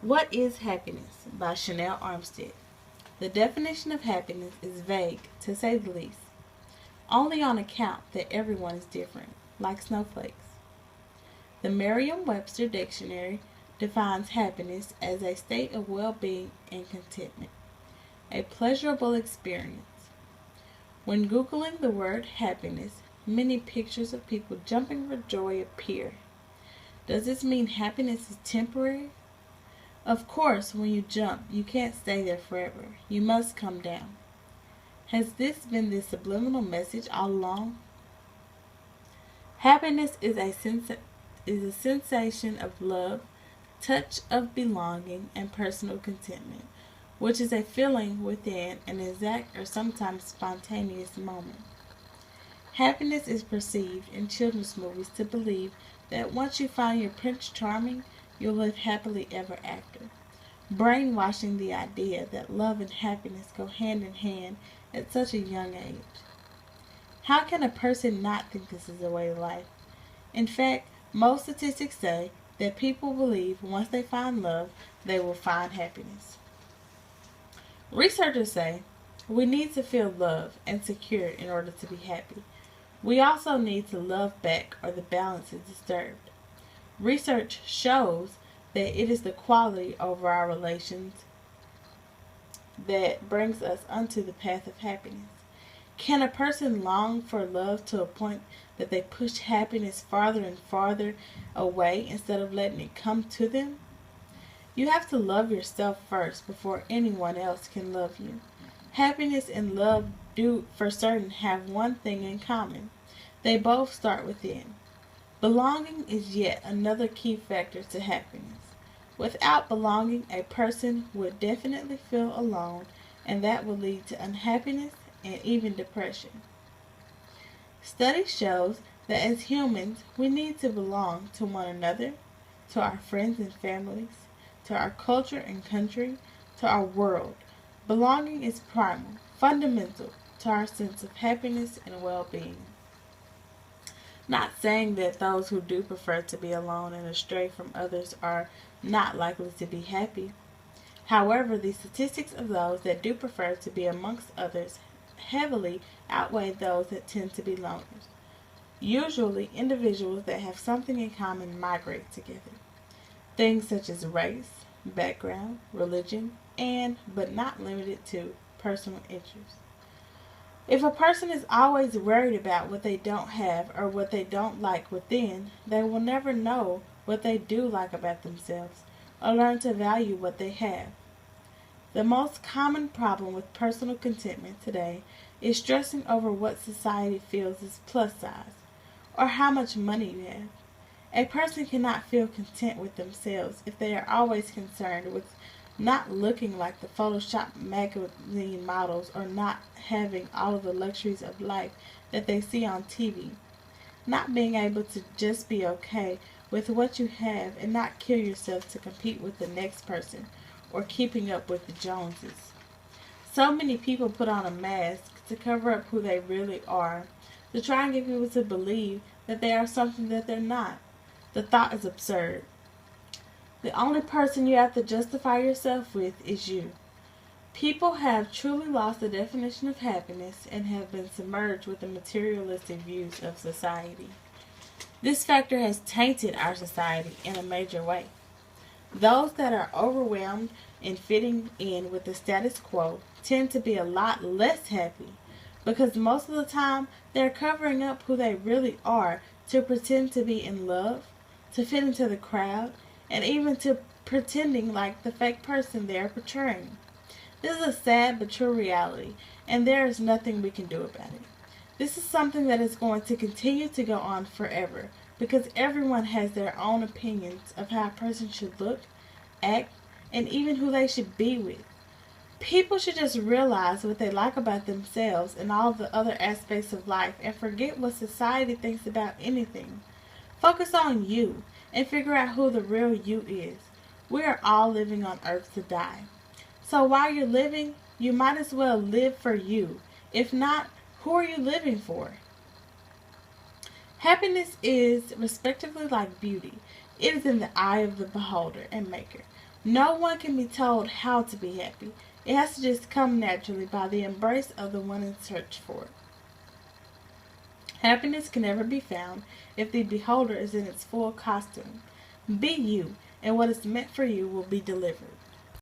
What is Happiness by Chanel Armstead. The definition of happiness is vague, to say the least, only on account that everyone is different, like snowflakes. The Merriam-Webster Dictionary defines happiness as a state of well-being and contentment, a pleasurable experience. When Googling the word happiness, many pictures of people jumping for joy appear. Does this mean happiness is temporary? Of course, when you jump, you can't stay there forever. You must come down. Has this been the subliminal message all along? Happiness is a sensation of love, touch of belonging, and personal contentment, which is a feeling within an exact or sometimes spontaneous moment. Happiness is perceived in children's movies to believe that once you find your Prince Charming, you'll live happily ever after, brainwashing the idea that love and happiness go hand in hand at such a young age. How can a person not think this is a way of life? In fact, most statistics say that people believe once they find love, they will find happiness. Researchers say we need to feel loved and secure in order to be happy. We also need to love back or the balance is disturbed. Research shows that it is the quality over our relations that brings us onto the path of happiness. Can a person long for love to a point that they push happiness farther and farther away instead of letting it come to them? You have to love yourself first before anyone else can love you. Happiness and love do for certain have one thing in common. They both start within. Belonging is yet another key factor to happiness. Without belonging, a person would definitely feel alone, and that would lead to unhappiness and even depression. Study shows that as humans, we need to belong to one another, to our friends and families, to our culture and country, to our world. Belonging is primal, fundamental to our sense of happiness and well-being. Not saying that those who do prefer to be alone and astray from others are not likely to be happy. However, the statistics of those that do prefer to be amongst others heavily outweigh those that tend to be loners. Usually, individuals that have something in common migrate together. Things such as race, background, religion, and, but not limited to, personal interests. If a person is always worried about what they don't have or what they don't like within, they will never know what they do like about themselves or learn to value what they have. The most common problem with personal contentment today is stressing over what society feels is plus size or how much money you have. A person cannot feel content with themselves if they are always concerned with not looking like the Photoshop magazine models or not having all of the luxuries of life that they see on TV. Not being able to just be okay with what you have and not kill yourself to compete with the next person or keeping up with the Joneses. So many people put on a mask to cover up who they really are, to try and get people to believe that they are something that they're not. The thought is absurd. The only person you have to justify yourself with is you. People have truly lost the definition of happiness and have been submerged with the materialistic views of society. This factor has tainted our society in a major way. Those that are overwhelmed in fitting in with the status quo tend to be a lot less happy because most of the time they're covering up who they really are to pretend to be in love, to fit into the crowd, and even to pretending like the fake person they're portraying. This is a sad but true reality, and there is nothing we can do about it. This is something that is going to continue to go on forever, because everyone has their own opinions of how a person should look, act, and even who they should be with. People should just realize what they like about themselves and all the other aspects of life and forget what society thinks about anything. Focus on you and figure out who the real you is. We are all living on earth to die. So while you're living, you might as well live for you. If not, who are you living for? Happiness is respectively like beauty. It is in the eye of the beholder and maker, No one can be told how to be happy. It has to just come naturally by the embrace of the one in search for it. Happiness can never be found if the beholder is in its full costume. Be you, and what is meant for you will be delivered.